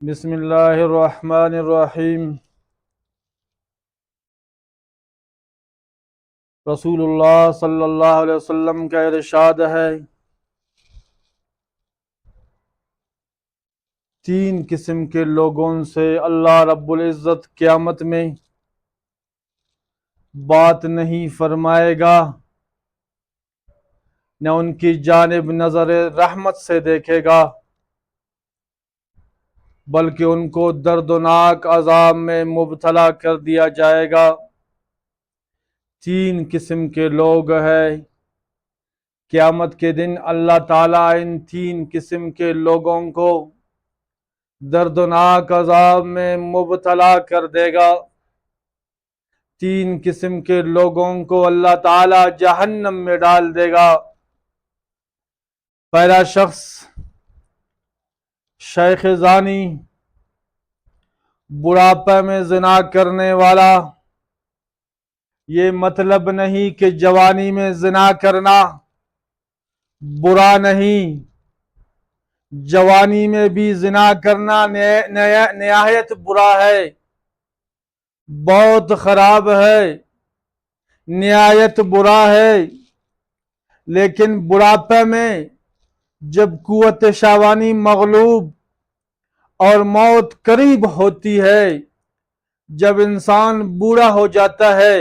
بسم اللہ الرحمن الرحیم۔ رسول اللہ صلی اللہ علیہ وسلم کا ارشاد ہے، تین قسم کے لوگوں سے اللہ رب العزت قیامت میں بات نہیں فرمائے گا، نہ ان کی جانب نظر رحمت سے دیکھے گا، بلکہ ان کو دردناک عذاب میں مبتلا کر دیا جائے گا۔ تین قسم کے لوگ ہیں، قیامت کے دن اللہ تعالیٰ ان تین قسم کے لوگوں کو دردناک عذاب میں مبتلا کر دے گا۔ تین قسم کے لوگوں کو اللہ تعالیٰ جہنم میں ڈال دے گا۔ پہلا شخص شیخ زانی، بڑھاپے میں زنا کرنے والا۔ یہ مطلب نہیں کہ جوانی میں زنا کرنا برا نہیں، جوانی میں بھی زنا کرنا نہایت برا ہے، بہت خراب ہے، نہایت برا ہے۔ لیکن بڑھاپے میں جب قوت شہوانی مغلوب اور موت قریب ہوتی ہے، جب انسان بوڑھا ہو جاتا ہے،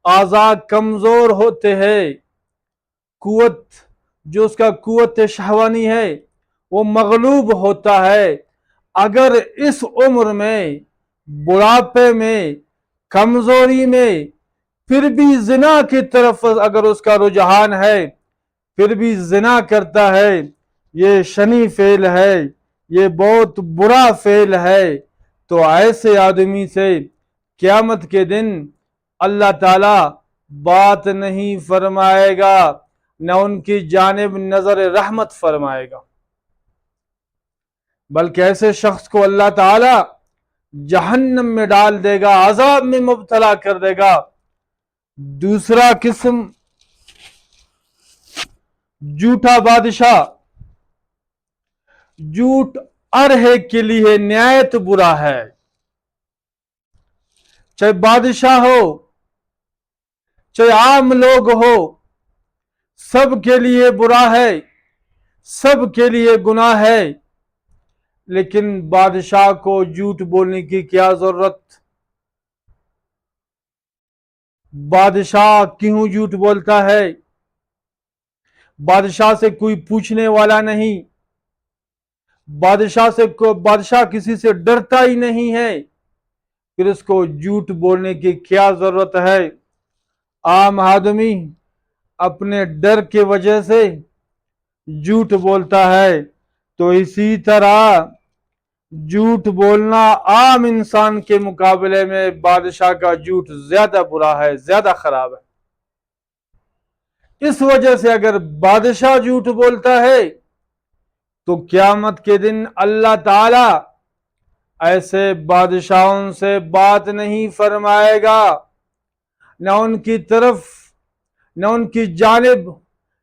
اعضاء کمزور ہوتے ہیں، قوت جو اس کا قوت شہوانی ہے وہ مغلوب ہوتا ہے، اگر اس عمر میں بڑھاپے میں کمزوری میں پھر بھی زنا کی طرف اگر اس کا رجحان ہے، پھر بھی زنا کرتا ہے، یہ شنی فعل ہے، یہ بہت برا فعل ہے، تو ایسے آدمی سے قیامت کے دن اللہ تعالی بات نہیں فرمائے گا، نہ ان کی جانب نظر رحمت فرمائے گا، بلکہ ایسے شخص کو اللہ تعالی جہنم میں ڈال دے گا، عذاب میں مبتلا کر دے گا۔ دوسرا قسم جھوٹا بادشاہ، جھوٹ ہر ایک کے لیے نہایت برا ہے، چاہے بادشاہ ہو چاہے عام لوگ ہو، سب کے لیے برا ہے، سب کے لیے گناہ ہے۔ لیکن بادشاہ کو جھوٹ بولنے کی کیا ضرورت؟ بادشاہ کیوں جھوٹ بولتا ہے؟ بادشاہ سے کوئی پوچھنے والا نہیں، بادشاہ کسی سے ڈرتا ہی نہیں ہے، پھر اس کو جھوٹ بولنے کی کیا ضرورت ہے؟ عام آدمی اپنے ڈر کی وجہ سے جھوٹ بولتا ہے، تو اسی طرح جھوٹ بولنا عام انسان کے مقابلے میں بادشاہ کا جھوٹ زیادہ برا ہے، زیادہ خراب ہے۔ اس وجہ سے اگر بادشاہ جھوٹ بولتا ہے تو قیامت کے دن اللہ تعالی ایسے بادشاہوں سے بات نہیں فرمائے گا، نہ ان کی طرف نہ ان کی جانب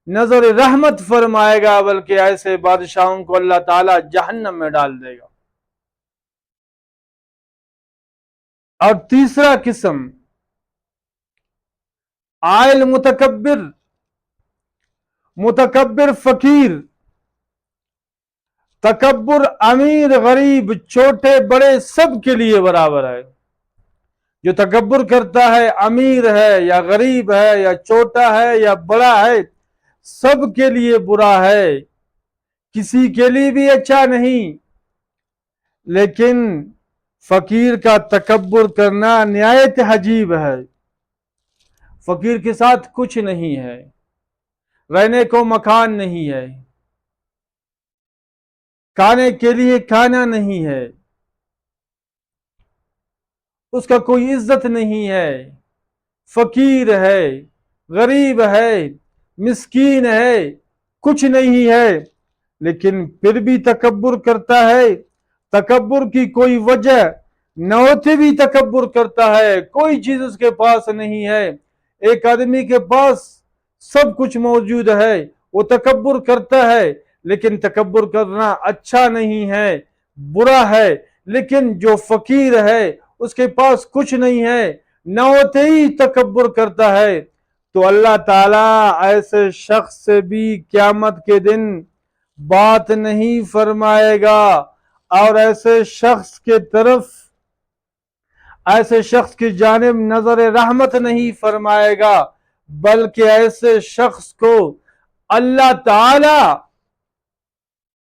نظر رحمت فرمائے گا، بلکہ ایسے بادشاہوں کو اللہ تعالی جہنم میں ڈال دے گا۔ اور تیسرا قسم عائل متکبر فقیر، تکبر امیر غریب چھوٹے بڑے سب کے لیے برابر ہے۔ جو تکبر کرتا ہے، امیر ہے یا غریب ہے یا چھوٹا ہے یا بڑا ہے، سب کے لیے برا ہے، کسی کے لیے بھی اچھا نہیں۔ لیکن فقیر کا تکبر کرنا نہایت عجیب ہے۔ فقیر کے ساتھ کچھ نہیں ہے، رہنے کو مکان نہیں ہے، کھانے کے لیے کھانا نہیں ہے، اس کا کوئی عزت نہیں ہے، فقیر ہے، غریب ہے، مسکین ہے، کچھ نہیں ہے، لیکن پھر بھی تکبر کرتا ہے۔ تکبر کی کوئی وجہ نہ ہوتے بھی تکبر کرتا ہے، کوئی چیز اس کے پاس نہیں ہے۔ ایک آدمی کے پاس سب کچھ موجود ہے، وہ تکبر کرتا ہے، لیکن تکبر کرنا اچھا نہیں ہے، برا ہے، لیکن جو فقیر ہے اس کے پاس کچھ نہیں ہے، نہ ہوتے ہی تکبر کرتا ہے، تو اللہ تعالیٰ ایسے شخص سے بھی قیامت کے دن بات نہیں فرمائے گا، اور ایسے شخص کے طرف، ایسے شخص کی جانب نظر رحمت نہیں فرمائے گا، بلکہ ایسے شخص کو اللہ تعالی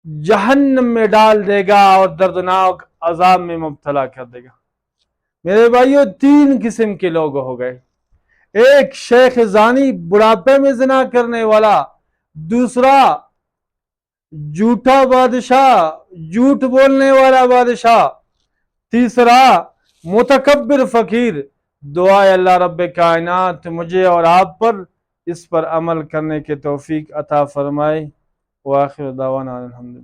جہنم میں ڈال دے گا اور دردناک عذاب میں مبتلا کر دے گا۔ میرے بھائیو، تین قسم کے لوگ ہو گئے، ایک شیخ زانی بڑھاپے میں زنا کرنے والا، دوسرا جھوٹا بادشاہ، جھوٹ بولنے والا بادشاہ، تیسرا متکبر فقیر۔ دعا ہے اللہ رب کائنات مجھے اور آپ پر اس پر عمل کرنے کے توفیق عطا فرمائے۔ وآخر دعوانا الحمدللہ۔